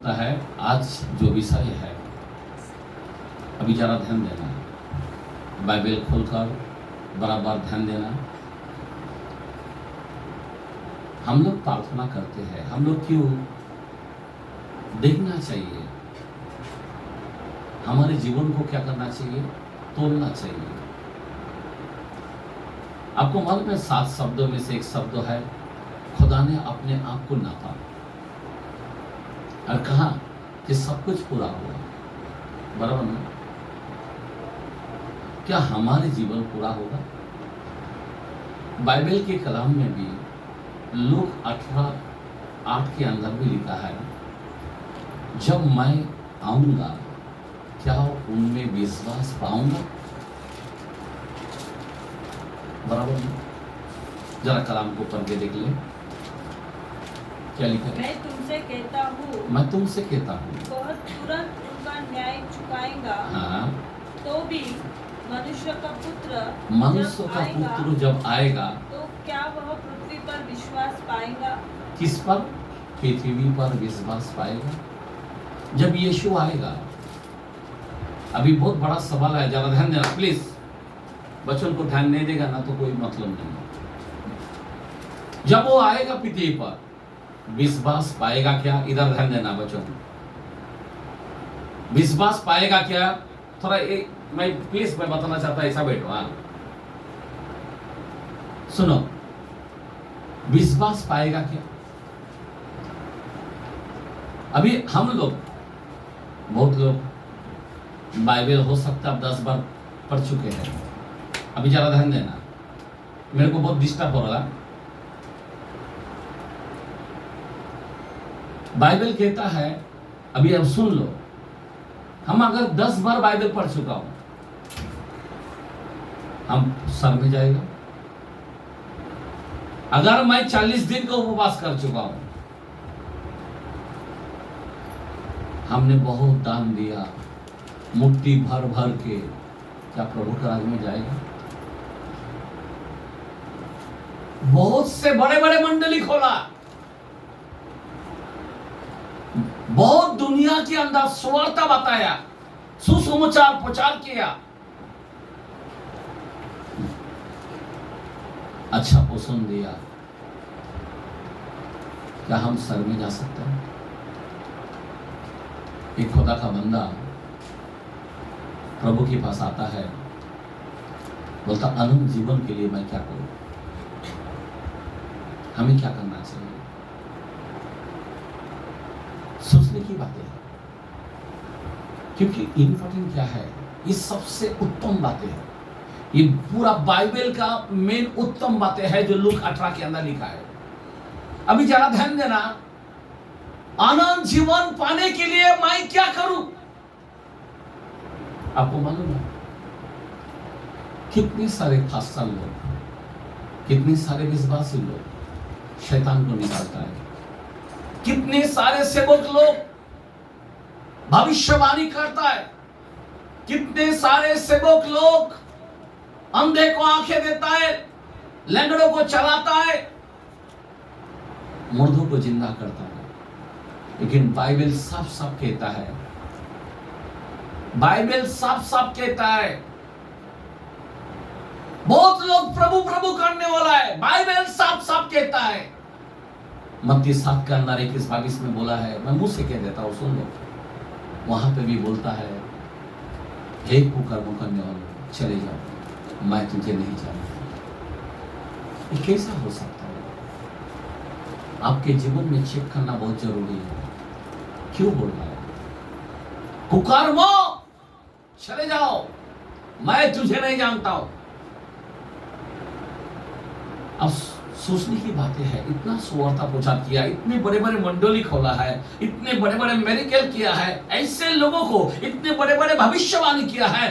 है आज जो विषय है, अभी जरा ध्यान देना, बाइबल खोलकर बराबर ध्यान देना। हम लोग प्रार्थना करते हैं, हम लोग क्यों देखना चाहिए, हमारे जीवन को क्या करना चाहिए, तोड़ना चाहिए। आपको मालूम है 7 शब्दों में से एक शब्द है खुदा ने अपने आप को नापा और कहा कि सब कुछ पूरा हुआ। बराबर ना? क्या हमारे जीवन पूरा होगा? बाइबल के कलाम में भी लूक 18:8 के अंदर भी लिखा है, जब मैं आऊंगा क्या उनमें विश्वास पाऊंगा? बराबर ना? जरा कलाम को पढ़ के देख ले, क्या लिखा है? मैं तुमसे कहता हूँ वह तुरंत उनका न्याय चुकाएगा। हाँ, तो भी मनुष्य का पुत्र जब आएगा तो क्या वह पृथ्वी पर विश्वास पाएगा? किस पर? पृथ्वी पर विश्वास पाएगा जब यीशु आएगा। अभी बहुत बड़ा सवाल है, जरा ध्यान देना प्लीज। बच्चों को ध्यान नहीं देगा ना तो कोई मतलब नहीं। जब वो आएगा पृथ्वी पर विश्वास पाएगा क्या? इधर ध्यान देना बच्चों, विश्वास पाएगा क्या? थोड़ा मैं प्लीज मैं बताना चाहता, ऐसा बैठो। हाँ सुनो, विश्वास पाएगा क्या? अभी हम लोग, बहुत लोग बाइबल हो सकता है 10 बार पढ़ चुके हैं। अभी जरा ध्यान देना, मेरे को बहुत डिस्टर्ब हो रहा। बाइबल कहता है, अभी अब सुन लो, हम अगर 10 बार बाइबल पढ़ चुका हूं, हम सर में जाएगा। अगर मैं 40 दिन का उपवास कर चुका हूं, हमने बहुत दान दिया मुट्ठी भर भर के, क्या प्रभु के राज में जाएगा? बहुत से बड़े बड़े मंडली खोला, बहुत दुनिया के अंदर सुवार्ता बताया, सुसमाचार प्रचार किया, अच्छा पोषण दिया। क्या हम सर में जा सकते हैं? एक खुदा का बंदा प्रभु के पास आता है, बोलता अनंत जीवन के लिए मैं क्या करूं? हमें क्या करना चाहिए? सोचने की बातें हैं, क्योंकि इंपॉर्टेंट क्या है, ये सबसे उत्तम बातें हैं। ये पूरा बाइबल का मेन उत्तम बातें है जो लूक 18 के अंदर लिखा है। अभी जरा ध्यान देना, अनंत जीवन पाने के लिए मैं क्या करूं? आपको मालूम है कितने सारे खासा लोग, कितने सारे विश्वासी लोग शैतान को निकालता है, कितने सारे सेवक लोग भविष्यवाणी करता है, कितने सारे सेवक लोग अंधे को आंखें देता है, लंगड़ों को चलाता है, मुर्दों को जिंदा करता है। लेकिन बाइबल साफ साफ कहता है, बाइबल साफ साफ कहता है, बहुत लोग प्रभु प्रभु करने वाला है। बाइबल साफ साफ कहता है, मत्ती 7 के अंदर 21-22 में बोला है, मैं मुंह से कह देता हूं, सुन लो। वहां पे भी बोलता है, हे कुकर्म करने वालों चले जाओ, मैं तुझे नहीं जानता। ये कैसा हो सकता है? आपके जीवन में चेक करना बहुत जरूरी है। क्यों बोल रहा है? कुकर्मो चले जाओ, मैं तुझे नहीं जानता हूं। अब सोचने की बातें हैं, इतना सुवार्ता प्रचार किया, इतने बड़े बड़े मंडली खोला है, इतने बड़े बड़े मेरिकल किया है, ऐसे लोगों को इतने बड़े बड़े भविष्यवाणी किया है,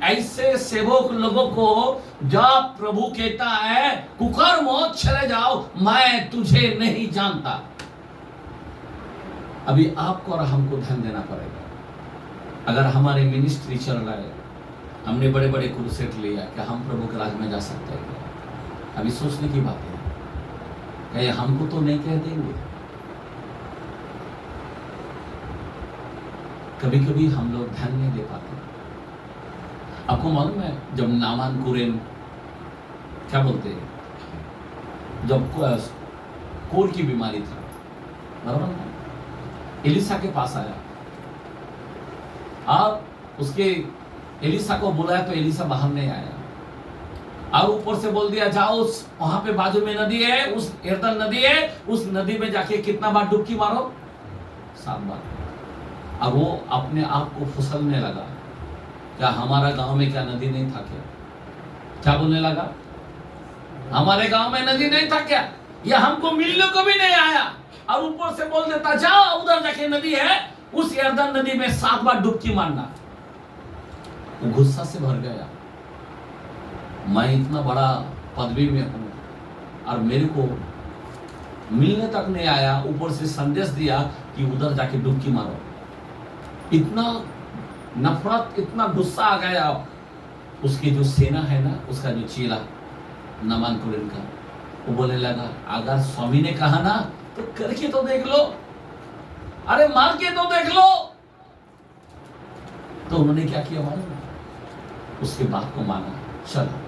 ऐसे सेवक लोगों को जब प्रभु कहता है कुकर्मो चले जाओ, मैं तुझे नहीं जानता। अभी आपको और हमको ध्यान देना पड़ेगा। अगर हमारे मिनिस्ट्री चल रहा है, हमने बड़े बड़े क्रूसेड लिया, क्या हम प्रभु के राज में जा सकते हैं? अभी सोचने की बात है, क्या हमको तो नहीं कह देंगे? कभी कभी हम लोग ध्यान नहीं दे पाते। आपको मालूम है जब नामान कुरेन क्या बोलते हैं, जब कोर की बीमारी था, बराबर ना, एलिसा के पास आया और उसके एलिसा को बुलाया तो एलिसा बाहर नहीं आया और ऊपर से बोल दिया जाओ उस वहां पे बाजू में नदी है, उस यरदन नदी है, उस नदी में जाके कितना बार डुबकी मारो, 7 बार। और वो अपने आप को फुसलने लगा, क्या हमारा गांव में क्या नदी नहीं था क्या? क्या बोलने लगा, हमारे गांव में नदी नहीं था क्या? या हमको मिलने को भी नहीं आया और ऊपर से बोल देता जाओ उधर जाके नदी है, उस यरदन नदी में 7 बार डुबकी मारना। वो गुस्सा से भर गया, मैं इतना बड़ा पदवी में हूं और मेरे को मिलने तक नहीं आया, ऊपर से संदेश दिया कि उधर जाके डुबकी मारो। इतना नफरत, इतना गुस्सा आ गया। उसकी जो सेना है ना, उसका जो चेला नामान कुरेन का, वो बोलने लगा अगर स्वामी ने कहा ना तो करके तो देख लो, अरे मार के तो देख लो। तो उन्होंने क्या किया मालूम, उसके बात को माना, चला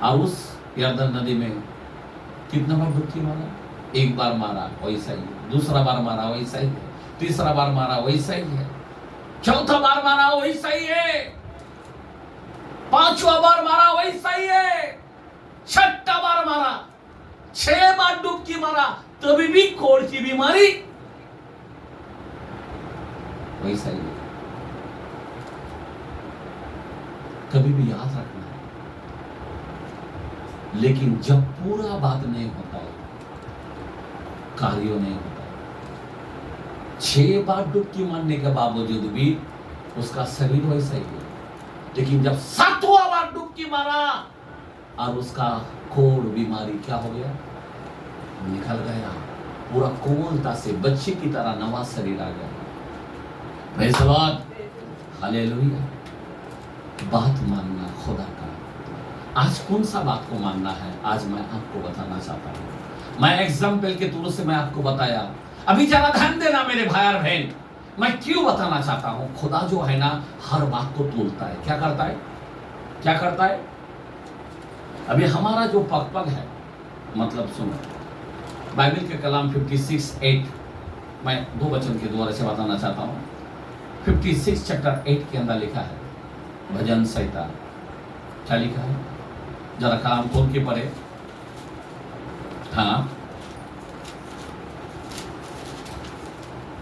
और उस यरदन नदी में कितना बार डुबकी मारा, 1 बार मारा वैसा ही, दूसरा बार मारा वैसा ही है, तीसरा बार मारा वैसा ही है, चौथा बार मारा वैसा ही है, 5वां बार मारा वैसा ही है, 6ठा बार मारा, 6 बार डुबकी मारा, तभी भी कोढ़ की बीमारी वैसा ही है। कभी भी याद रखना है, लेकिन जब पूरा बात नहीं होता है, कार्यों नहीं होता है, 6 बार डुबकी मारने के बावजूद भी उसका शरीर वैसा ही है, लेकिन जब 7वां बार डुबकी मारा और उसका कोढ़ बीमारी क्या हो गया, निकल गया, पूरा कोमलता से बच्चे की तरह नवा शरीर आ गया। Praise the Lord, hallelujah. बात मानना खुदा का, आज कौन सा बात को मानना है, आज मैं आपको बताना चाहता हूं। मैं एग्जाम्पल के तौर से मैं आपको बताया, अभी जरा ध्यान देना मेरे भाई और बहन, मैं क्यों बताना चाहता हूं। खुदा जो है ना हर बात को तोलता है, क्या करता है, क्या करता है। अभी हमारा जो पग है, मतलब सुनो, बाइबल के कलाम 56:8 मैं 2 वचन के द्वारा से बताना चाहता हूं। 56 चैप्टर 8 के अंदर लिखा है, भजन संहिता, क्या लिखा है, जरा कलाम खोल के पढ़े। हाँ,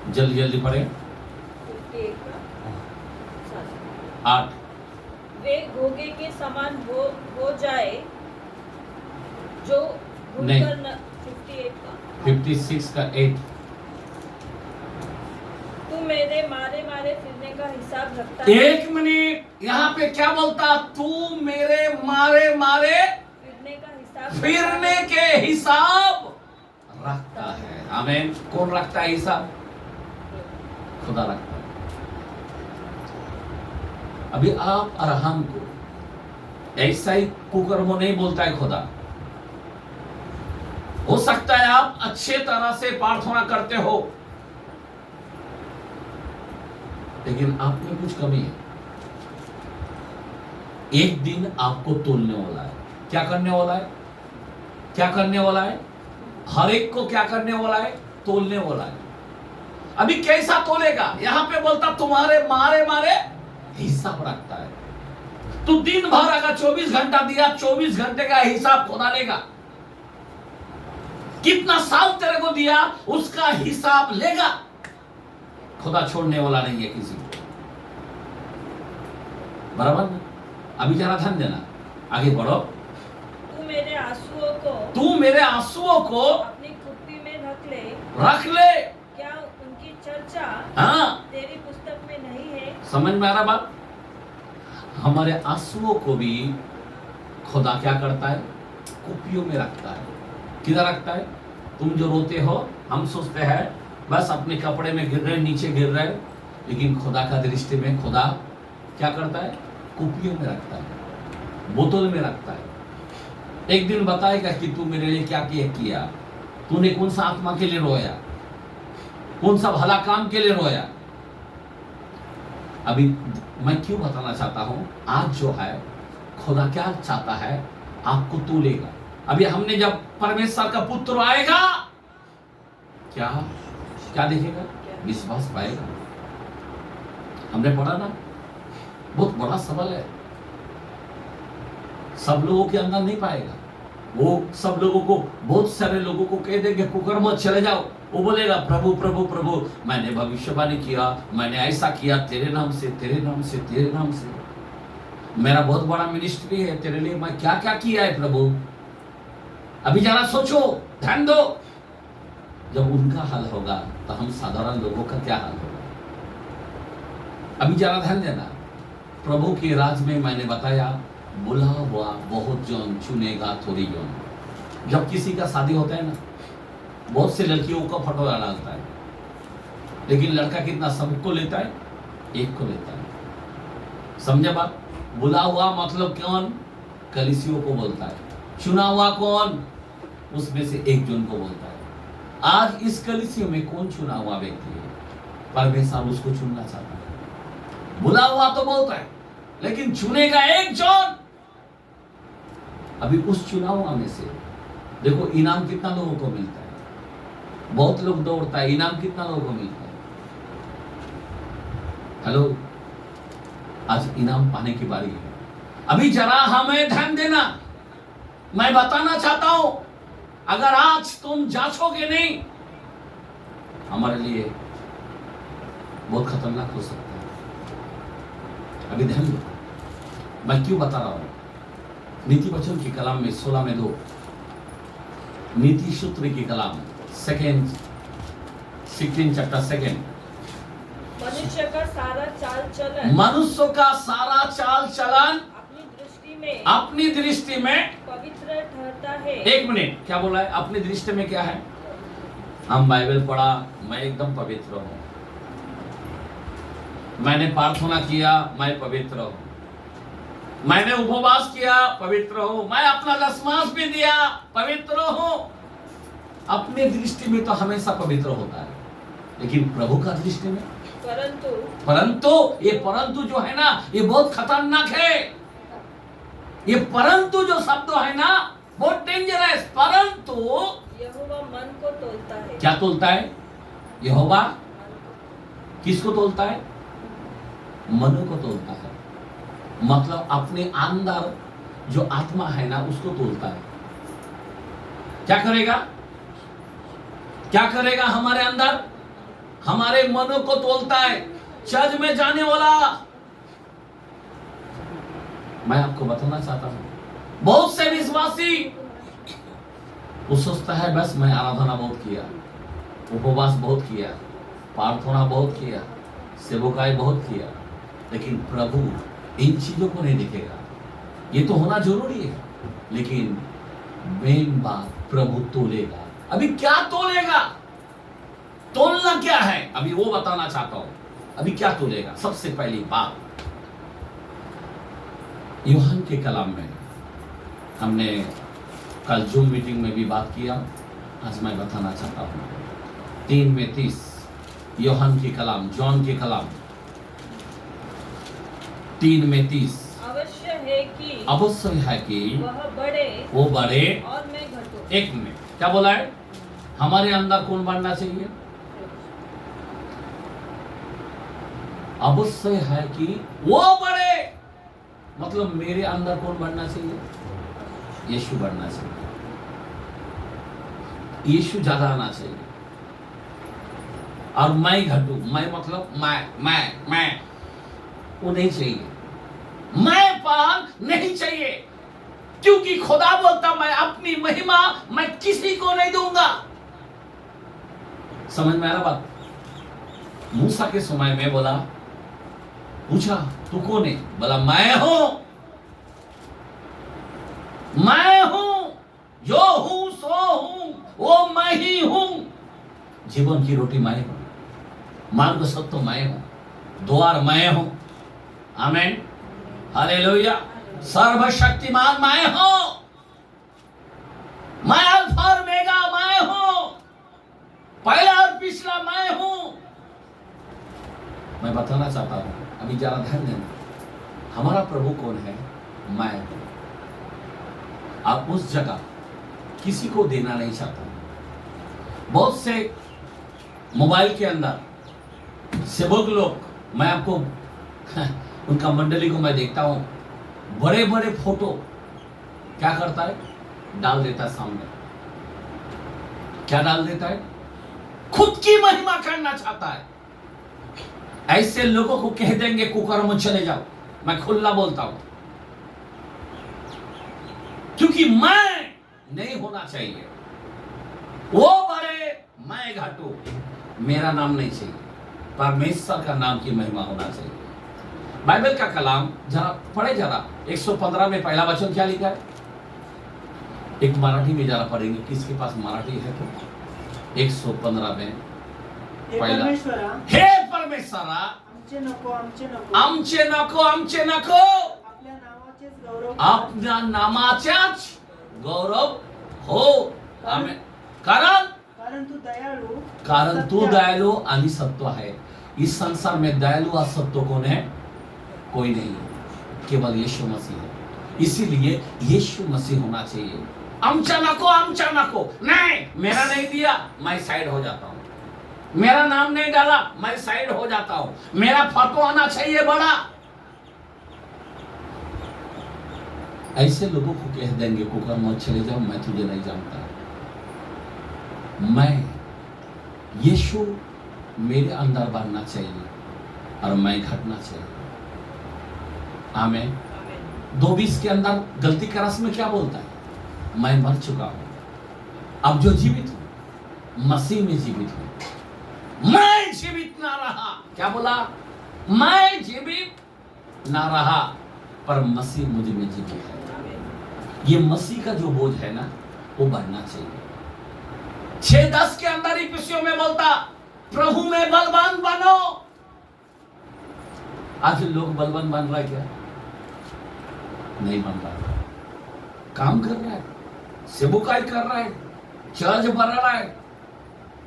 जल्दी जल्दी पढ़े। 8 वे घोगे के समान हो जाए जो नहीं, 58 का 8। तू मेरे मारे मारे फिरने का हिसाब रखता है। 1 मिनट, यहाँ पे क्या बोलता, तू मेरे मारे मारे फिरने के हिसाब रखता है। आमीन। कौन रखता है हिसाब, खुदा रखता है। अभी आप और हमको ऐसा ही कुकर्मों नहीं बोलता है खुदा। हो सकता है आप अच्छे तरह से प्रार्थना करते हो, लेकिन आप में कुछ कमी है। एक दिन आपको तोलने वाला है। क्या करने वाला है, क्या करने वाला है, हर एक को क्या करने वाला है, तोलने वाला है। अभी कैसा तोलेगा, यहां पे बोलता तुम्हारे मारे मारे हिसाब रखता है। तू दिन भर अगर 24 घंटा दिया, 24 घंटे का हिसाब खुदा लेगा। कितना साल तेरे को दिया उसका हिसाब लेगा। खुदा छोड़ने वाला नहीं है किसी को, बराबर। अभी जरा ध्यान देना, आगे बढ़ो। तू मेरे आंसुओं को, तू मेरे आंसुओं को अपनी कुप्पी में रख ले। क्या उनकी चर्चा हाँ, तेरी पुस्तक में नहीं है। समझ में आ रहा बात। हमारे आंसुओं को भी खुदा क्या करता है, कुप्पियों में रखता है। किधर रखता है, तुम जो रोते हो, हम सोचते हैं बस अपने कपड़े में गिर रहे, नीचे गिर रहे, लेकिन खुदा का दृष्टि में खुदा क्या करता है, कुप्पियों में रखता है, बोतल में रखता है। एक दिन बताएगा कि तू मेरे लिए क्या किया, तूने कौन सा आत्मा के लिए रोया, कौन सा भला काम के लिए रोया। अभी मैं क्यों बताना चाहता हूं, आज जो है खुदा क्या चाहता है, आपको तोलेगा। अभी हमने जब परमेश्वर का पुत्र आएगा, क्या क्या देखेगा? विश्वास पाएगा। हमने पढ़ा ना, बहुत बड़ा सवाल है। सब लोगों के अंदर नहीं पाएगा। वो सब लोगों को, बहुत सारे लोगों को कह देंगे कुकर मत चले जाओ, वो बोलेगा प्रभु प्रभु प्रभु, मैंने भविष्यवाणी किया, मैंने ऐसा किया तेरे नाम से, तेरे नाम से, तेरे नाम से, मेरा बहुत बड़ा मिनिस्ट्री है तेरे लिए, मैं क्या क्या किया है प्रभु। अभी जरा सोचो, ध्यान दो, जब उनका हाल होगा तो हम साधारण लोगों का क्या हाल होगा। अभी जरा ध्यान देना, प्रभु के राज में मैंने बताया बुला हुआ बहुत जन चुनेगा थोड़ी जन। जब किसी का शादी होता है ना, बहुत से लड़कियों का फोटो डालता है, लेकिन लड़का कितना सबको लेता है? एक को लेता है। समझे बात? बुला हुआ मतलब कौन? कलीसियों को बोलता है। चुना हुआ कौन? उसमें से एक जन को बोलता है। आज इस कलीसियों में कौन चुना हुआ व्यक्ति है? परमेश्वर उसको चुनना चाहता है। बुला हुआ तो बोलता है, लेकिन चुनेगा एक जन। अभी उस चुनाव में से देखो इनाम कितना लोगों को मिलता है। बहुत लोग दौड़ता है, इनाम कितना लोगों को मिलता है? हेलो, आज इनाम पाने की बारी है। अभी जरा हमें ध्यान देना, मैं बताना चाहता हूं, अगर आज तुम जांचोगे नहीं, हमारे लिए बहुत खतरनाक हो सकता है। अभी ध्यान दो, मैं क्यों बता रहा हूं। नीति वचन की कलाम में 16 में 2, नीति सूत्र की कलाम 16 चैप्टर 2, मनुष्य का सारा चाल चलन, मनुष्य का सारा चाल चलन अपनी दृष्टि में पवित्र ठहरता है। एक मिनट, क्या बोला है? अपनी दृष्टि में क्या है? हम बाइबल पढ़ा, मैं एकदम पवित्र हूं, मैंने प्रार्थना किया, मैं पवित्र हूं, मैंने उपवास किया, पवित्र हूं, मैं अपना दशमांश भी दिया, पवित्र हूं। अपनी दृष्टि में तो हमेशा पवित्र होता है, लेकिन प्रभु का दृष्टि में परंतु ये परंतु जो है ना, ये बहुत खतरनाक है। ये परंतु जो शब्द है ना, बहुत डेंजरस। परंतु यहोवा मन को तोलता है। क्या तोलता है? यहोवा किसको तोलता है? मनो को तोलता है। मतलब अपने अंदर जो आत्मा है ना, उसको तोलता है। क्या करेगा? क्या करेगा हमारे अंदर? हमारे मनो को तोलता है। चर्च में जाने वाला, मैं आपको बताना चाहता हूं, बहुत से विश्वासी वो सोचता है बस मैं आराधना बहुत किया, उपवास बहुत किया, प्रार्थना बहुत किया, सेवकाई बहुत किया, लेकिन प्रभु इन चीजों को नहीं देखेगा। ये तो होना जरूरी है, लेकिन मेन बात प्रभु तोलेगा। अभी क्या तोलेगा? तोलना क्या है अभी वो बताना चाहता हूं। अभी क्या तोलेगा? सबसे पहली बात, यूहन्ना के कलाम में हमने कल जूम मीटिंग में भी बात किया, आज मैं बताना चाहता हूं। 3:30 यूहन्ना की कलाम, जॉन की कलाम 3:30, अवश्य है कि वो बढ़े और मैं घटूं। एक मिनट, क्या बोला है? हमारे अंदर कौन बढ़ना चाहिए? अवश्य है कि वो बढ़े, मतलब मेरे अंदर कौन बढ़ना चाहिए? यीशु बढ़ना चाहिए, यीशु ज्यादा आना चाहिए, और मैं घटूं। मैं मतलब मैं वो नहीं चाहिए, मैं पान नहीं चाहिए, क्योंकि खुदा बोलता मैं अपनी महिमा मैं किसी को नहीं दूंगा। समझ में आ रहा बात? मूसा के समय में बोला, पूछा तू कौन है? बोला मैं हूं, मैं हूं, जो हूं सो हूं, वो मैं ही हूं। जीवन की रोटी मैं हूं, मार्ग सत्य मैं हूं, द्वार मैं हूं। आमीन, हालेलुया। सर्वशक्तिमान मैं हूं, मैं अल्फा और ओमेगा मैं हूं, पहला और पिछला मैं हूं। मैं बताना चाहता हूं, अभी जरा ध्यान देना, हमारा प्रभु कौन है? मैं। आप उस जगह किसी को देना नहीं चाहता। बहुत से मोबाइल के अंदर सेवक लोग, मैं आपको उनका मंडली को मैं देखता हूं, बड़े बड़े फोटो क्या करता है, डाल देता है सामने। क्या डाल देता है? खुद की महिमा करना चाहता है। ऐसे लोगों को कह देंगे कुकर्म चले जाओ, मैं खुला बोलता हूं, क्योंकि मैं नहीं होना चाहिए। वो बड़े, मैं घाटू, मेरा नाम नहीं चाहिए, परमेश्वर का नाम की महिमा होना चाहिए। बाइबल का कलाम जरा पढ़े, जरा 115 में पहला वचन क्या लिखा है? एक मराठी में जरा पढ़ेंगे, किसके पास मराठी है तो? 115 में पहिला, हे परमेश्वरा आमचे नको आमचे नको आमचे नको आमचे नको, आपल्या नावाचेच गौरव आपल्या नामाच्याच गौरव हो आमेन। कारण तू दयालु आणि सत्व है। इस संसार में दयालु और सत्व कौन है? कोई नहीं, केवल यीशु मसीह है। इसीलिए यीशु मसीह होना चाहिए। आमचा नको नहीं, मेरा नहीं दिया मैं साइड हो जाता हूं, मेरा नाम नहीं डाला मैं साइड हो जाता हूं, मेरा फोटो आना चाहिए बड़ा। ऐसे लोगों को कह देंगे कुकर मत चले जाओ, मैं तुझे नहीं जानता। मैं, यीशु मेरे अंदर बढ़ना चाहिए और मैं घटना चाहिए। आमीन। 2:20 के अंदर गलती का रस में क्या बोलता है? मैं मर चुका हूं, अब जो जीवित हूं मसीह में जीवित हूं। मैं जीवित ना रहा, क्या बोला? मैं जीवित ना रहा, पर मसीह मुझ में जीवित है। ये मसीह का जो बोझ है ना, वो बढ़ना चाहिए। 6:10 के अंदर ही पिछियों में बोलता, प्रभु में बलवान बनो। आज लोग बलवान बन रहा है क्या? नहीं बन रहा है। काम कर रहा है, सेवकाई कर रहा है, चर्च भर रहा है,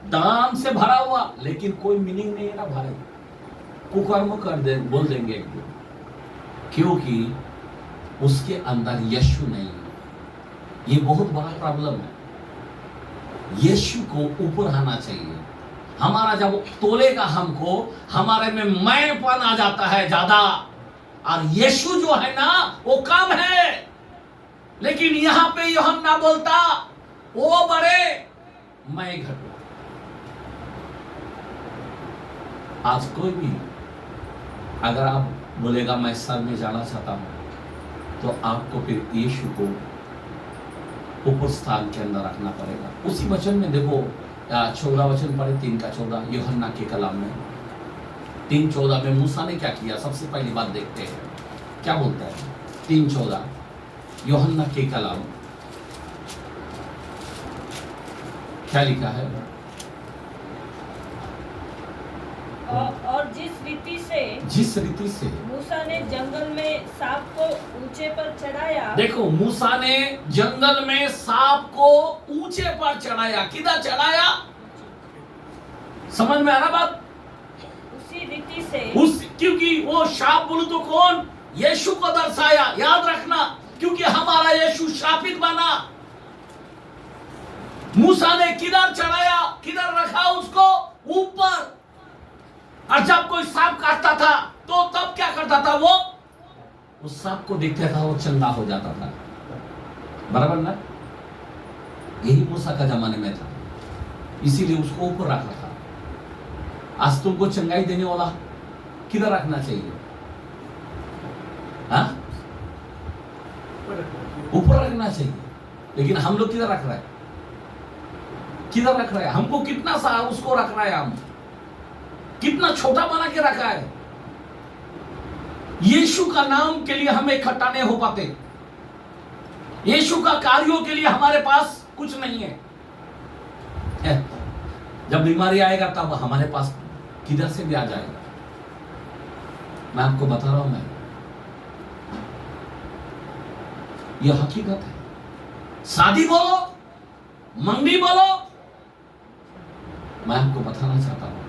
दान से भरा हुआ, लेकिन कोई मीनिंग नहीं है ना भाई। कुकर्म कर दे बोल देंगे एक दिन, क्योंकि उसके अंदर यीशु नहीं है। ये बहुत बड़ा प्रॉब्लम है। यीशु को ऊपर आना चाहिए। हमारा जब तोलेगा हमको, हमारे में मैंपन आ जाता है ज्यादा, और यीशु जो है ना वो कम है। लेकिन यहां पे यूहन्ना बोलता, वो बड़े मैं घटू। आज कोई भी अगर आप बोलेगा मैं सर में जाना चाहता हूं, तो आपको फिर यीशु को ऊपर स्थान के अंदर रखना पड़ेगा। उसी वचन में देखो, 14 वचन पढ़े, 3 का 14 यूहन्ना के कलाम में 3:14 में मूसा ने क्या किया? सबसे पहली बात देखते हैं क्या बोलता है। 3:14 यूहन्ना के कलाम क्या लिखा है? और जिस रीति से मूसा ने जंगल में सांप को ऊंचे पर चढ़ाया। देखो, मूसा ने जंगल में सांप को ऊंचे पर चढ़ाया। किधर चढ़ाया? समझ में आ रहा बात? उसी रीति से, क्योंकि वो सांप बोलो तो कौन? यीशु को दर्शाया। याद रखना, क्योंकि हमारा यीशु शापित बना। मूसा ने किधर चढ़ाया? किधर रखा उसको? ऊपर। और जब कोई सांप काटता था तो तब क्या करता था? वो उस सांप को देखता था, वो चंगा हो जाता था। बराबर ना? यही मूसा का जमाने में था, इसीलिए उसको ऊपर रखा था। आज तुमको चंगाई देने वाला किधर रखना चाहिए? हाँ, ऊपर रखना चाहिए। लेकिन हम लोग किधर रख रहे हैं? किधर रख रहे हैं? हमको कितना सा उसको रख रहा है, हम कितना छोटा बना के रखा है। यीशु का नाम के लिए हम इकट्ठा नहीं हो पाते। यीशु का कार्यों के लिए हमारे पास कुछ नहीं है। जब बीमारी आएगा तब हमारे पास किधर से भी आ जाएगा। मैं आपको बता रहा हूं, मैं यह हकीकत है। शादी बोलो, मंगनी बोलो, मैं आपको बताना चाहता हूं,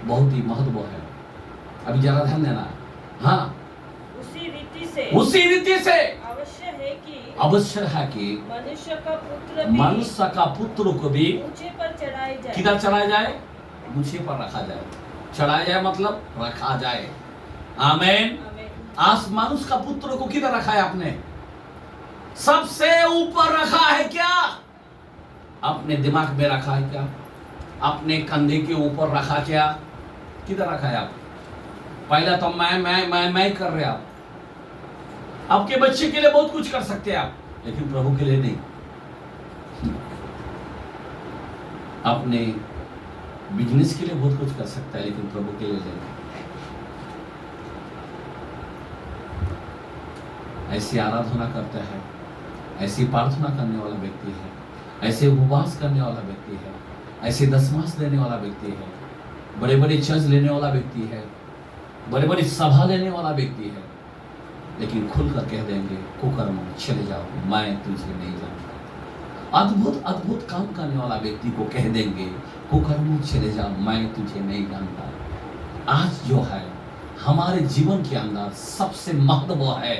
बहुत ही महत्व है। अभी जरा ध्यान देना। हाँ, उसी रीति से अवश्य है कि मनुष्य का पुत्र को भी ऊंचे पर चढ़ाया जाए। किधर चढ़ाया जाए? ऊंचे पर रखा जाए। चढ़ाया जाए मतलब रखा जाए। आमीन। आज मनुष्य का पुत्र को किधर रखा है आपने? सबसे ऊपर रखा है क्या? अपने दिमाग में रखा है क्या? अपने कंधे के ऊपर रखा क्या? किधर रखा है आप? पहला तो मैं कर रहे आप। आपके बच्चे के लिए बहुत कुछ कर सकते हैं आप, लेकिन प्रभु के लिए नहीं। अपने बिजनेस के लिए बहुत कुछ कर सकता है, लेकिन प्रभु के लिए नहीं। ऐसी आराधना करता है, ऐसी प्रार्थना करने वाला व्यक्ति है, ऐसे उपवास करने वाला व्यक्ति है, ऐसे दशमांश देने वाला व्यक्ति है, बड़े बड़े चर्च लेने वाला व्यक्ति है, बड़े बड़े सभा लेने वाला व्यक्ति है, लेकिन खुलकर कह देंगे कुकर्म चले जाओ, मैं तुझे नहीं जानता। अद्भुत अद्भुत काम करने वाला व्यक्ति को कह देंगे कुकर्म चले जाओ, मैं तुझे नहीं जानता। आज जो है हमारे जीवन के अंदर सबसे महत्व है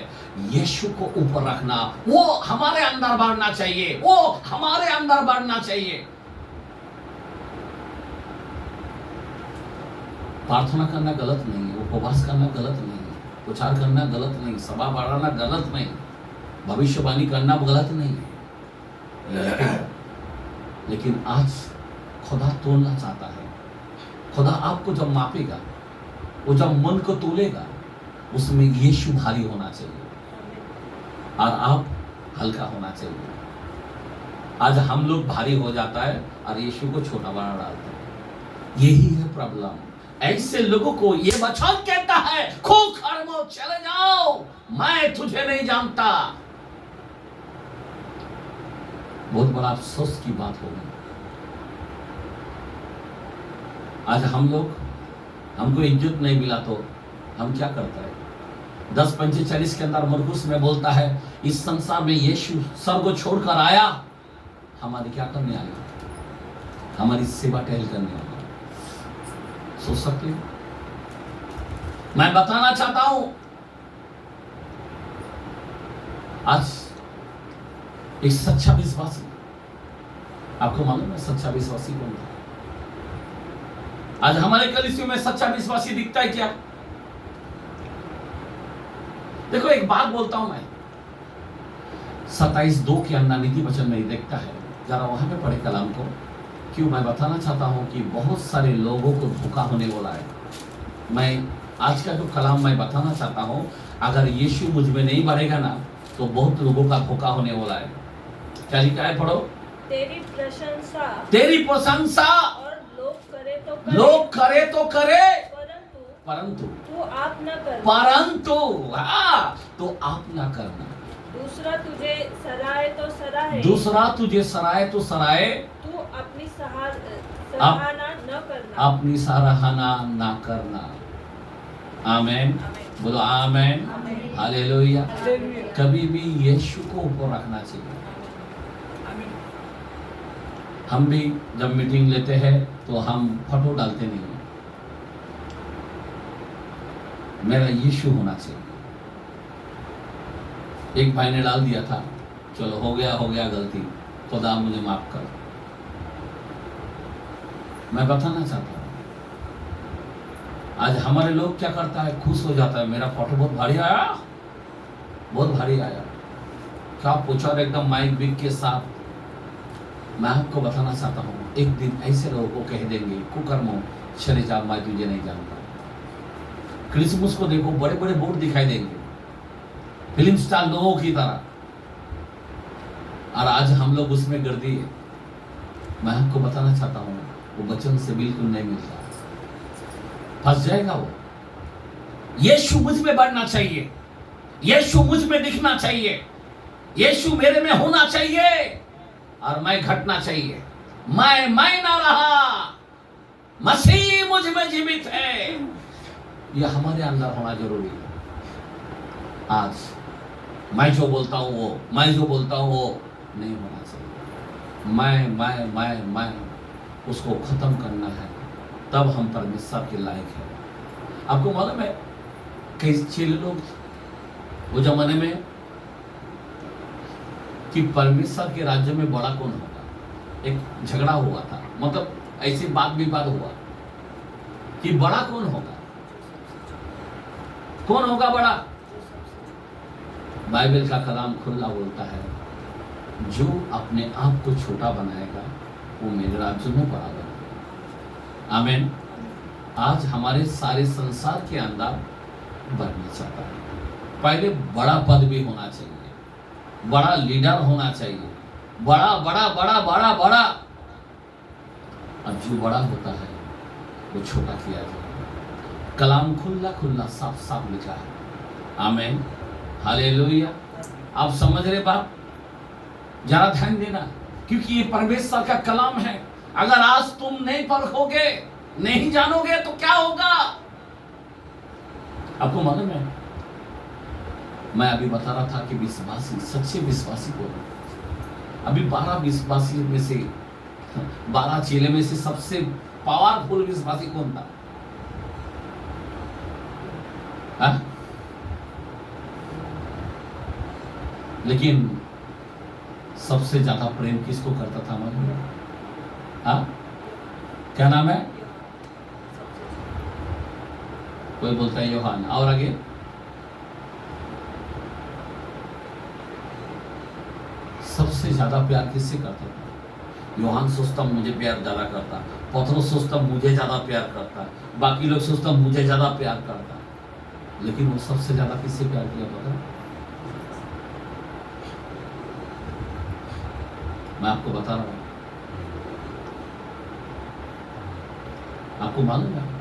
यीशु को ऊपर रखना। वो हमारे अंदर बढ़ना चाहिए, वो हमारे अंदर बढ़ना चाहिए। प्रार्थना करना गलत नहीं है, उपवास करना गलत नहीं है, उच्चार करना गलत नहीं, सभा बढ़ाना गलत नहीं, भविष्यवाणी करना गलत नहीं है। लेकिन आज खुदा तोलना चाहता है। खुदा आपको जब मापेगा, वो जब मन को तोलेगा, उसमें यीशु भारी होना चाहिए और आप हल्का होना चाहिए। आज हम लोग भारी हो जाता है और यीशु को छोटा बना डालते हैं। यही है प्रॉब्लम। ऐसे लोगों को ये वचन कहता है कुकर्मों चले जाओ, मैं तुझे नहीं जानता। बहुत बड़ा अफसोस की बात होगी। आज हमको इज्जत नहीं मिला तो हम क्या करते हैं? 10:45 के अंदर मरकुस में बोलता है इस संसार में यीशु स्वर्ग को छोड़कर आया, हमारी क्या करने आया? हमारी सेवा टहल करने आया। सोच सकते हैं? मैं बताना चाहता हूं, आज एक सच्चा विश्वासी, आपको मालूम है सच्चा विश्वासी कौन था? आज हमारे कलीसियों में सच्चा विश्वासी दिखता है क्या? देखो एक बात बोलता हूं मैं, 27:2 के अंदर नीति वचन में देखता है, जरा वहां पे पढ़े कलाम को। क्यों मैं बताना चाहता हूं कि बहुत सारे लोगों को धोखा होने वाला है। मैं आज का जो कलाम मैं बताना चाहता हूं, अगर यीशु मुझ में नहीं बढ़ेगा ना तो बहुत लोगों का धोखा होने वाला है। क्या लिखा है? पढ़ो। तेरी प्रशंसा और लोग करे तो करे, परंतु तू आप न कर। तो आप ना करना। दूसरा तुझे सराहे तो सराहे, तू अपनी सराहना न करना। आमेन। बोलो आमेन। हालेलुया। कभी भी यीशु को ऊपर रखना चाहिए। हम भी जब मीटिंग लेते हैं तो हम फोटो डालते नहीं, मेरा यीशु होना चाहिए। एक भाई ने डाल दिया था, चलो हो गया गलती, खुदा मुझे माफ कर। मैं बताना चाहता हूं, आज हमारे लोग क्या करता है, खुश हो जाता है, मेरा फोटो बहुत भारी आया, क्या पूछा, और एकदम माइक बिक के साथ। मैं आपको बताना चाहता हूं, एक दिन ऐसे लोगों को कह देंगे कुकर्मों चले जा, मैं तुझे नहीं जानता। क्रिसमस को देखो, बड़े बड़े बोर्ड दिखाई देंगे फिल्म स्टार लोगों की तरह, और आज हम लोग उसमें गिर दिए। मैं आपको बताना चाहता हूं, वो वचन से बिल्कुल नहीं मिलता, फंस जाएगा वो। यीशु मुझ में बढ़ना चाहिए, यीशु मुझ में दिखना चाहिए, यीशु मेरे में होना चाहिए और मैं घटना चाहिए। मैं ना रहा, मसीह मुझ में जीवित है, यह हमारे अंदर होना जरूरी है। आज मैं जो बोलता हूं वो नहीं होना चाहिए। मैं उसको खत्म करना है, तब हम परमेश्वर के लायक हैं। आपको मालूम है कई चेले लोग वो जमाने में कि परमेश्वर के राज्य में बड़ा कौन होगा, एक झगड़ा हुआ था, मतलब ऐसी बात विवाद हुआ कि बड़ा कौन होगा बड़ा। बाइबल का कलाम खुला बोलता है जो अपने आप को छोटा बनाएगा वो मेरे राज्य में बड़ा बनेगा। आमीन। आज हमारे सारे संसार के अंदर बढ़ना चाहता है, पहले बड़ा पद भी होना चाहिए, बड़ा लीडर होना चाहिए, बड़ा बड़ा बड़ा बड़ा बड़ा। अब जो बड़ा होता है वो छोटा किया जाए। कलाम खुला खुला साफ साफ लिखा है। आमीन, हालेलुया। आप समझ रहे बाप? जरा ध्यान देना, क्योंकि ये परमेश्वर का कलाम है। अगर आज तुम नहीं परखोगे, नहीं जानोगे तो क्या होगा? आपको मालूम है, मैं अभी बता रहा था कि विश्वासी, सच्चे विश्वासी को, अभी 12 विश्वासी में से 12 चेले में से सबसे पावरफुल विश्वासी कौन था? हा? लेकिन सबसे ज्यादा प्रेम किसको करता था मालूम? हाँ, क्या नाम है? कोई बोलता है यूहन्ना, और आगे सबसे ज्यादा प्यार किससे करता था? यूहन्ना सोचता मुझे प्यार ज्यादा करता, पतरस सोचता मुझे ज्यादा प्यार करता, बाकी लोग सोचता मुझे ज्यादा प्यार करता, लेकिन वो सबसे ज्यादा किससे प्यार किया पता? मैं आपको बता रहा हूं, आपको मालूम है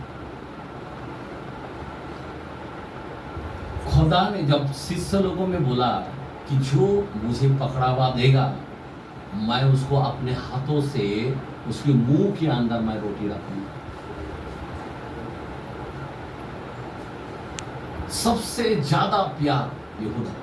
खुदा ने जब शिष्य लोगों में बोला कि जो मुझे पकड़ावा देगा मैं उसको अपने हाथों से उसके मुंह के अंदर मैं रोटी रखूंगा, सबसे ज्यादा प्यार यहूदा।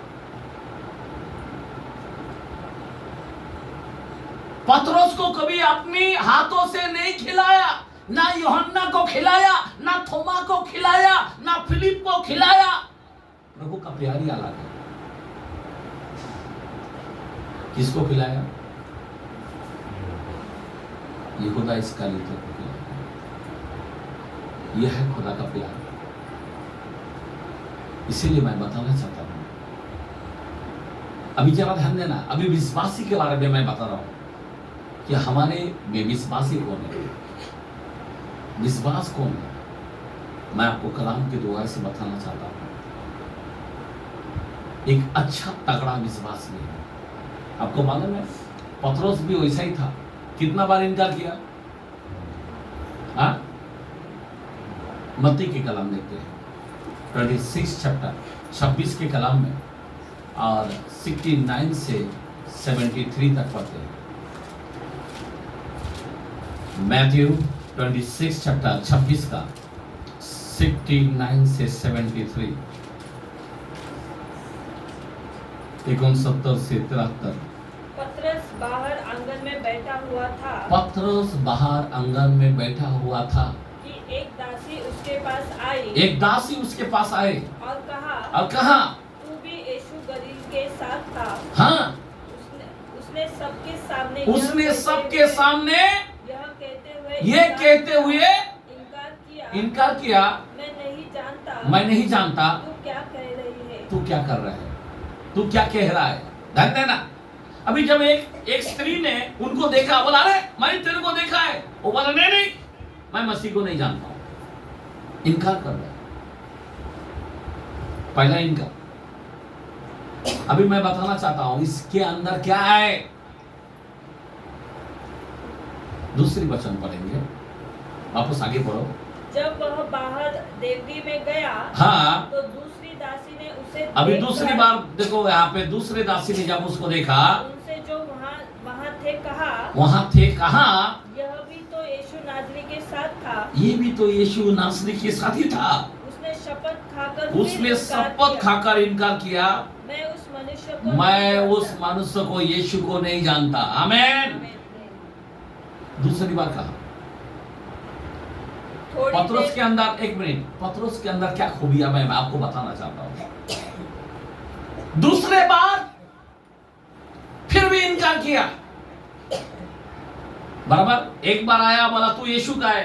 पतरस को कभी अपने हाथों से नहीं खिलाया, ना यूहन्ना को खिलाया, ना थोमा को खिलाया, ना फिलिप को खिलाया। प्रभु का प्यार ही अलग है। किसको खिलाया? यहूदा इस्करियोती को खिलाया। यह है खुदा का प्यार। इसीलिए मैं बताना चाहता हूं, अभी जरा ध्यान देना, अभी विश्वासी के बारे में मैं बता रहा हूं कि हमारे में विश्वासी कौन है, विश्वास कौन है। मैं आपको कलाम के दुआ से बताना चाहता हूं, एक अच्छा तगड़ा विश्वासी है। आपको मालूम है पतरस भी वैसा ही था, कितना बार इनकार किया? मत्ती के कलाम देखते हैं 26 चैप्टर 26 के कलाम में और 69 से 73 तक पढ़ते हैं। मैथ्यू 26 चैप्टर 26 का 69 से 73, 69 से 73। पतरस बाहर आंगन में बैठा हुआ था। पतरस बाहर आंगन में बैठा हुआ था कि एक दासी उसके पास आई। एक दासी उसके पास आए और कहा तू भी यीशु गलील के साथ था। हाँ, उसने सबके सामने यह कहते हुए इनकार किया। मैं नहीं जानता तू क्या कर रहा है, तू क्या कह रहा है। ध्यान देना, अभी जब एक स्त्री ने उनको देखा, बोला अरे मैंने तेरे को देखा है, वो बोला नहीं मैं मसीह को नहीं जानता हूं। इनकार कर रहा है, पहला इनकार। अभी मैं बताना चाहता हूं इसके अंदर क्या है। दूसरी वचन पढ़ेंगे, वापस आगे पढ़ो। जब वह बाहर देवगी में गया, हाँ, तो दूसरी दासी ने उसे अभी दूसरी बार देखो यहाँ पे दूसरी दासी ने जब उसको देखा, उनसे जो वहाँ थे कहा यह भी तो यीशु नासरी के साथ था। ये भी तो यीशु नासरी के साथ ही था। उसने शपथ खाकर इनकार किया, मैं उस मनुष्य को यीशु को नहीं जानता। आमीन। दूसरी बार कहा थोड़ी पतरस देर के अंदर, एक मिनट, पतरस के अंदर क्या खूबियां मैं आपको बताना चाहता हूं। दूसरे बार फिर भी इनकार किया। बराबर, एक बार आया, बोला तू यीशु का है,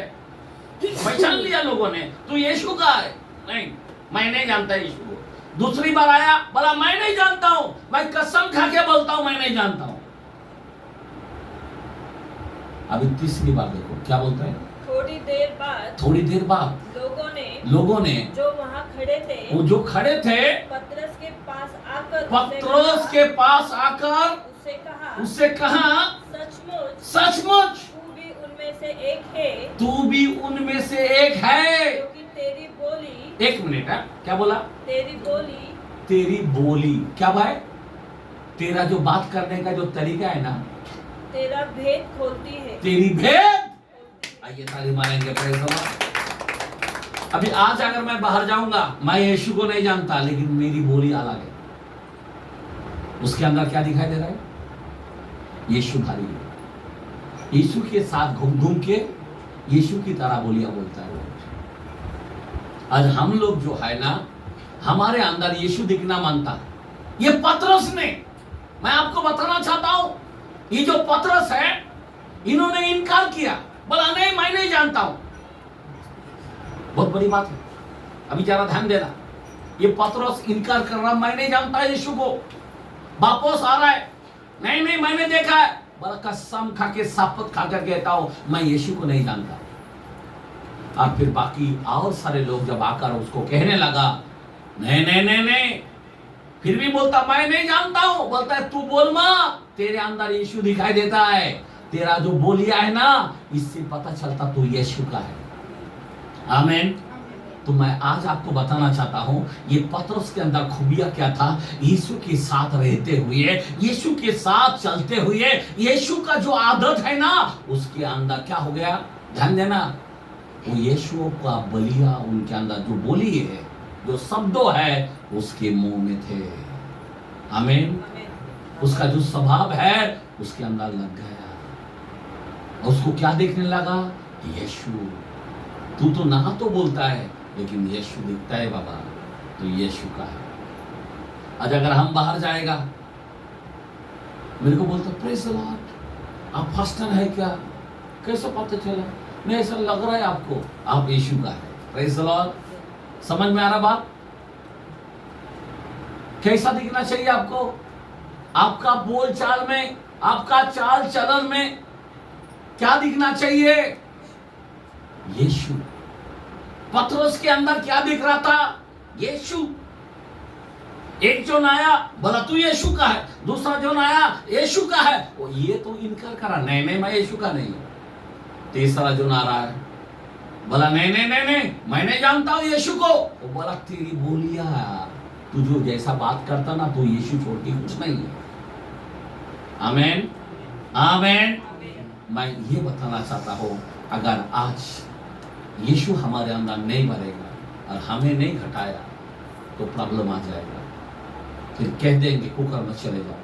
पहचान लिया लोगों ने, तू यीशु का है, नहीं मैं नहीं जानता यीशु को। दूसरी बार आया, बोला मैं नहीं जानता हूं, मैं कसम खा के बोलता हूं मैं नहीं जानता हूं। अभी तीसरी बार देखो क्या बोलता है। थोड़ी देर बाद लोगों ने जो वहां खड़े थे, वो जो खड़े थे, पतरस के पास आकर उससे कहा सचमुच सचमुच तू भी उनमें से एक है, क्योंकि तेरी बोली, एक मिनट है, क्या बोला? तेरी बोली क्या भाई? तेरा जो बात करने का जो तरीका है ना, तेरा भेद खोलती है, तेरी भेद। आइए ताली मारेंगे, प्रेज़ द लॉर्ड। अभी आज अगर मैं बाहर जाऊंगा, मैं यीशु को नहीं जानता, लेकिन मेरी बोली अलग है। उसके अंदर क्या दिखाई दे रहा है? यीशु भारी है। यीशु के साथ घूम घूम के यीशु की तरह बोलियां बोलता है। आज हम लोग जो है ना, हमारे अंदर यीशु दिखना मानता। ये पतरस ने, मैं आपको बताना चाहता हूं, ये जो पतरस है, इन्होंने इनकार किया, बोला नहीं मैं नहीं जानता हूं। बहुत बड़ी बात है, अभी जरा ध्यान देना। ये पतरस इनकार कर रहा, मैं नहीं जानता यीशु को। वापस आ रहा है, नहीं नहीं मैंने देखा है, बोला कसम खा के शपथ खा कर कहता हूं मैं यीशु को नहीं जानता। और फिर बाकी और सारे लोग जब आकर उसको कहने लगा, नहीं नहीं नहीं नहीं, फिर भी बोलता मैं नहीं जानता हूं। बोलता है तू बोल मां, तेरे अंदर यीशु दिखाई देता है, तेरा जो बोलिया है ना, इससे पता चलता तू यीशु का है। आमीन। तो मैं आज आपको बताना चाहता हूं, ये पतरस के अंदर खूबियां क्या था। यीशु के साथ रहते हुए, यीशु के साथ चलते हुए, यीशु का जो आदत है ना, उसके अंदर क्या हो गया, ध्यान देना। वो यीशु का बलिया उनके अंदर जो बोली है, जो शब्दों है, उसके मुंह में थे। आमीन। उसका जो स्वभाव है उसके अंदर लग गया। उसको क्या देखने लगा? यीशु। तू तो ना तो बोलता है, लेकिन यीशु दिखता है बाबा, तो यीशु का है। आज अगर हम बाहर जाएगा, मेरे को बोलता प्रेज़ द लॉर्ड, आप फास्टर है क्या? कैसे पता चला? नहीं ऐसा लग रहा है आपको, आप यीशु का है। Praise the Lord. समझ में आ रहा बात? कैसा दिखना चाहिए आपको? आपका बोल चाल में, आपका चाल चलन में क्या दिखना चाहिए? यीशु। पतरस के अंदर क्या दिख रहा था? यीशु। एक जो आया, बोला तू यीशु का है, दूसरा जो आया यीशु का है, वो ये तो इनकार करा, नहीं नहीं मैं यीशु का नहीं। तीसरा जो आ रहा है, बोला नहीं नहीं नहीं नहीं मैं नहीं जानता हूं यीशु को। वो बोला तेरी बोलिया, तू जो जैसा बात करता ना, तो यीशु छोड़ के कुछ नहीं है। आमीन। आमीन। मैं ये बताना चाहता हूं, अगर आज यीशु हमारे अंदर नहीं भरेगा और हमें नहीं घटाया, तो प्रॉब्लम आ जाएगा। फिर कह देंगे कुकर में चले जाओ।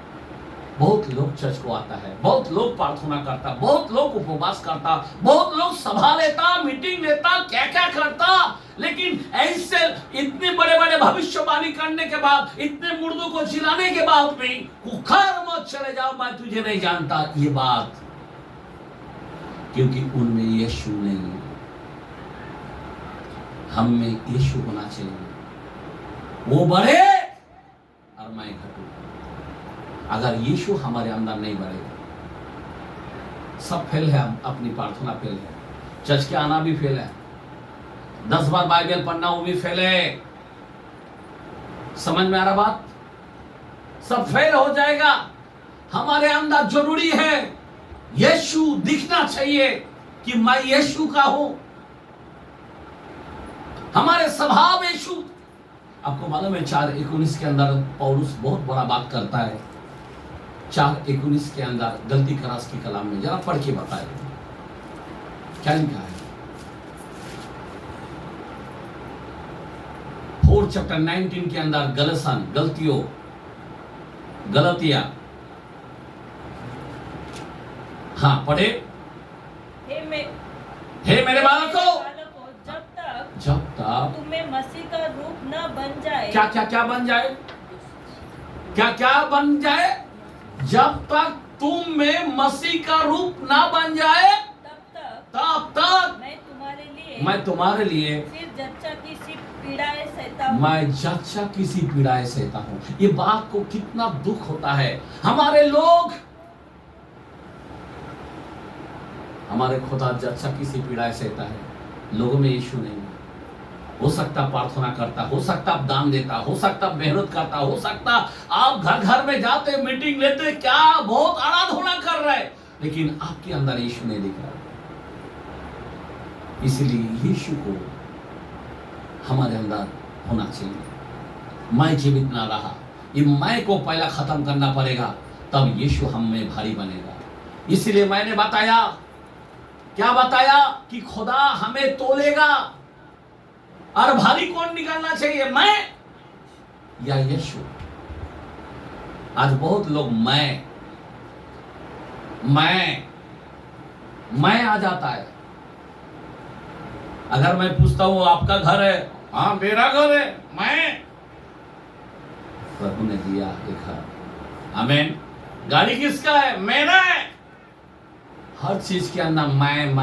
बहुत लोग चर्च को आता है, बहुत लोग प्रार्थना करता, बहुत लोग उपवास करता, बहुत लोग सभा लेता, मीटिंग लेता, क्या क्या करता, लेकिन ऐसे इतने बड़े बड़े भविष्यवाणी करने के बाद, इतने मुर्दों को जिलाने के बाद भी कुकर मत चले जाओ, मैं तुझे नहीं जानता, ये बात, क्योंकि उनमें यीशु नहीं है। हम में यीशु होना चाहिए, वो बढ़े और मैं घटूं। अगर यीशु हमारे अंदर नहीं बढ़ेगा, सब फेल है, अपनी प्रार्थना फेल है, चर्च के आना भी फेल है, 10 बार बाइबल पढ़ना वो भी फेल है। समझ में आ रहा बात? सब फेल हो जाएगा। हमारे अंदर जरूरी है यीशु दिखना चाहिए कि मैं यीशु का हूं। हमारे स्वभाव यीशु। आपको मालूम है 4:19 के अंदर पौलुस बहुत बड़ा बात करता है। 4:19 के अंदर गलती करास की कलाम में जरा पढ़ के बताए क्या लिखा है। 4 चैप्टर 19 के अंदर गलतिया, हाँ पढ़े। हे मेरे बालकों, तक तुम्हें मसीह का रूप न बन जाए। क्या क्या क्या बन जाए? क्या क्या बन जाए? जब तक तुम में मसीह का रूप ना बन जाए तब तक मैं तुम्हारे लिए फिर जच्चा की सी पीड़ाएं सहता हूं। मैं जच्चा की सी पीड़ाएं सहता हूं। ये बात को कितना दुख होता है। हमारे खुदा जच्चा की सी पीड़ाएं सहता है। लोगों में यीशु नहीं है। हो सकता प्रार्थना करता, हो सकता आप दान देता, हो सकता मेहनत करता, हो सकता आप घर घर में जाते, मीटिंग लेते, क्या बहुत आराधना कर रहे, लेकिन आपके अंदर यीशु नहीं दिख रहा। इसलिए यीशु को हमारे अंदर होना चाहिए। मैं जीवित ना रहा, ये मैं को पहला खत्म करना पड़ेगा, तब यीशु हम में भारी बनेगा। इसलिए मैंने बताया, क्या बताया कि खुदा हमें तोलेगा। और भारी कौन निकालना चाहिए, मैं या यीशु? आज बहुत लोग मैं आ जाता है। अगर मैं पूछता हूं आपका घर है, हाँ मेरा घर है, मैं प्रभु ने दिया एक घर, आमीन। गाड़ी किसका है? मेरा है। हर चीज के अंदर मैं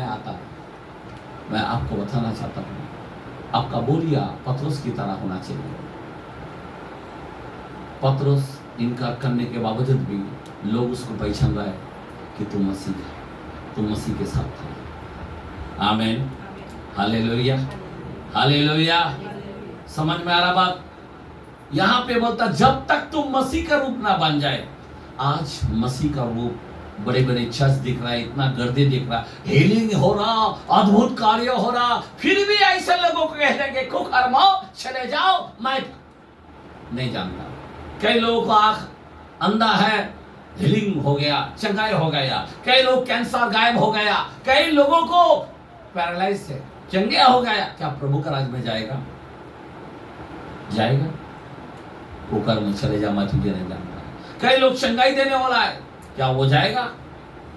आता है। मैं आपको बताना चाहता हूं, आपका बोलिया पतरस की तरह होना चाहिए। पतरस इनकार करने के बावजूद भी लोग उसको पहचान रहे कि तुम मसीह के साथ थे। आमीन, हालेलुया, हालेलुया। समझ में आ रहा बात? यहां पे बोलता जब तक तुम मसीह का रूप ना बन जाए। आज मसीह का रूप बड़े बड़े चर्च दिख रहा है, इतना गर्दे दिख रहा, हीलिंग हो रहा, अद्भुत कार्य हो रहा, फिर भी ऐसे लोगों को कह देंगे कुकर्माओ चले जाओ, मैं नहीं जानता। कई लोगों को आंख अंधा है, हीलिंग हो गया, चंगाई हो गया। कई लोग कैंसर गायब हो गया, कई लोगों को पैरालाइज से चंगा हो गया। क्या प्रभु का राज में जाएगा? कुकर्म चले जा, मैं तुझे नहीं जानता। कई लोग चंगाई देने वाला है, क्या वो जाएगा?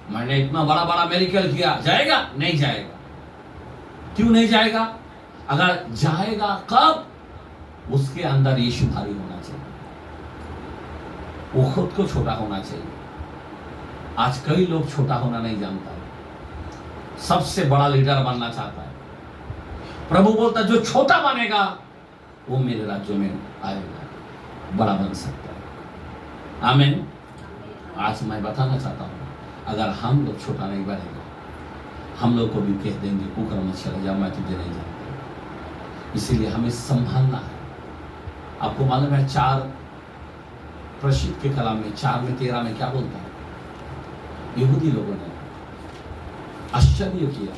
मैंने इतना बड़ा बड़ा मेडिकल किया, जाएगा? नहीं जाएगा। क्यों नहीं जाएगा? अगर जाएगा कब? उसके अंदर यीशु भारी होना चाहिए, वो खुद को छोटा होना चाहिए। आज कई लोग छोटा होना नहीं जानता, सबसे बड़ा लीडर बनना चाहता है। प्रभु बोलता जो छोटा बनेगा वो मेरे राज्य में आएगा, बड़ा बन सकता है। आमीन। आज मैं बताना चाहता हूं, अगर हम लोग छोटा नहीं बनेगा, हम लोग को भी कह देंगे कुकर्म में चले जा, मैं तुझे नहीं जानता। इसीलिए हमें संभालना है। आपको मालूम है 4 प्रसिद्ध के कलाम में 4:13 में क्या बोलता है? यहूदी लोगों ने आश्चर्य किया,